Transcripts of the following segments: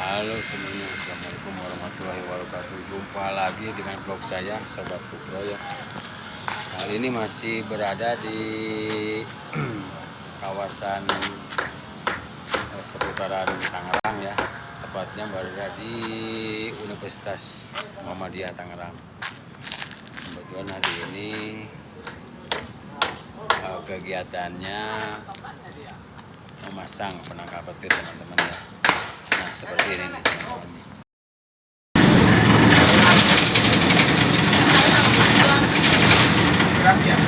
Halo semuanya, assalamualaikum warahmatullahi wabarakatuh. Jumpa lagi dengan vlog saya, Sobat Putro ya. Kali ini masih berada di kawasan seputaran Tangerang ya. Tepatnya berada di Universitas Muhammadiyah Tangerang. Kebetulan hari ini kegiatannya memasang penangkal petir teman-teman ya. Nah seperti ini nih teman-teman. Ya.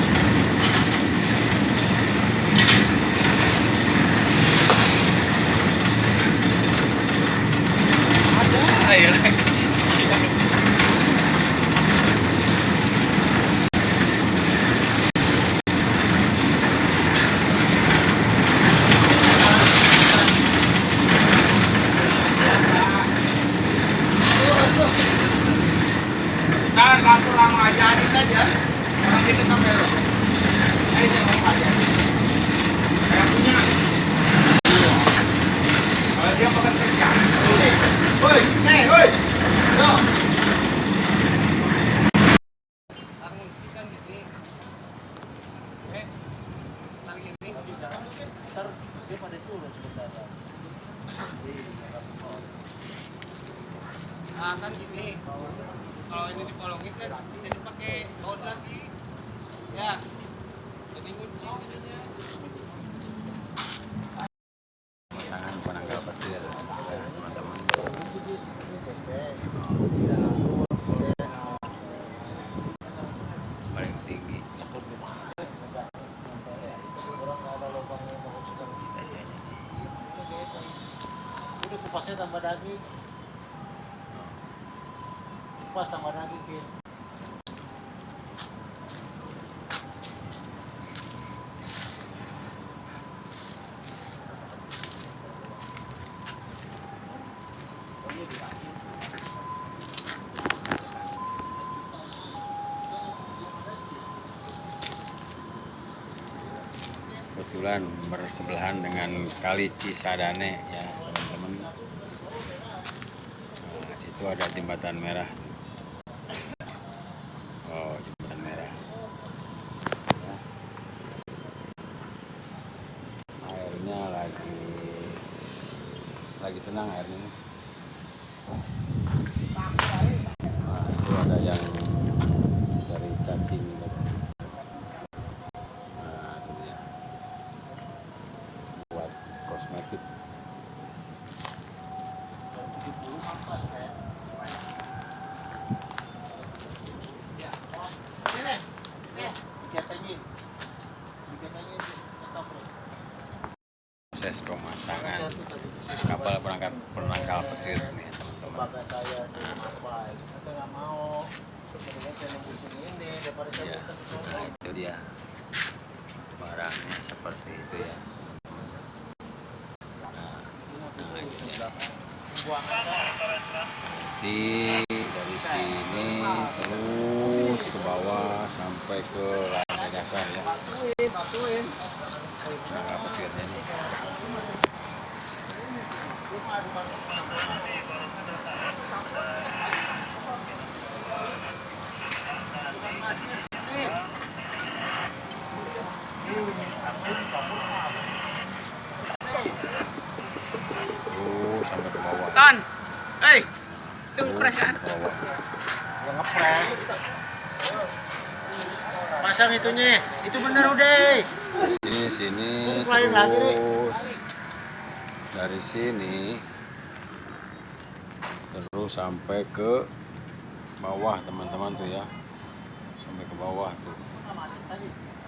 Jangan lampu lama aja saja. Orang kita sampai loh. Ayo jangan aja. Saya punya. Kalau dia makan kerja. Woi, woi. Yo. Kan gini, kalau ini dipolongin kan jadi pakai baut lagi, ya. Jadi kunci sininya. Pemasangan penangkal petir ya, teman-teman. Paling tinggi. Udah kupasnya tambah daging. Kupas tambah daging. Kebetulan bersebelahan dengan Kali Cisadane ya teman-teman. Nah, situ ada jembatan merah. Oh, jembatan merah. Ya. Airnya lagi tenang airnya. Nah, itu ada yang dari cacing. Kosmetik. Proses pemasangan kapal penangkal petir nih teman-teman. Ya, nah itu dia barangnya seperti itu ya. Dari sini terus ke bawah sampai ke lantai dasar ya. Penangkal petirnya nih. Sampai ke bawah. Tan, itu ngepres kan? Ngepres. Pasang itunya, itu bener udah. Sini terus dari sini terus sampai ke bawah teman-teman tuh ya, sampai ke bawah tuh,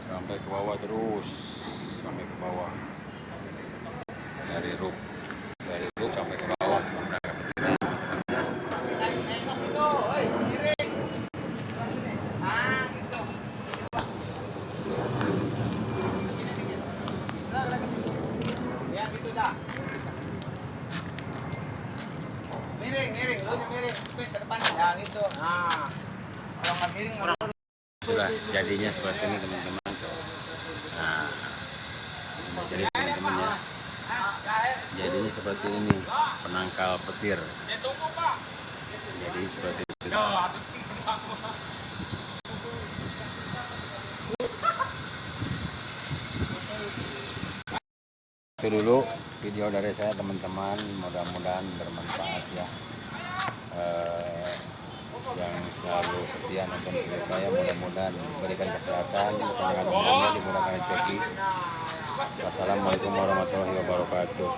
sampai ke bawah terus sampai ke bawah dari roof sampai ke bawah. Miring, lu miring, ke depan yang itu. Nah, kalau nggak miring, Sudah jadinya seperti ini teman-teman. Nah, jadi teman-teman ya, jadinya seperti ini, penangkal petir. Jadi seperti itu. Itu dulu video dari saya teman-teman, mudah-mudahan bermanfaat ya. Yang selalu setia nonton video saya, mudah-mudahan diberikan kesehatan, dimudahkan umurnya, dimudahkan rezeki. Wassalamualaikum warahmatullahi wabarakatuh.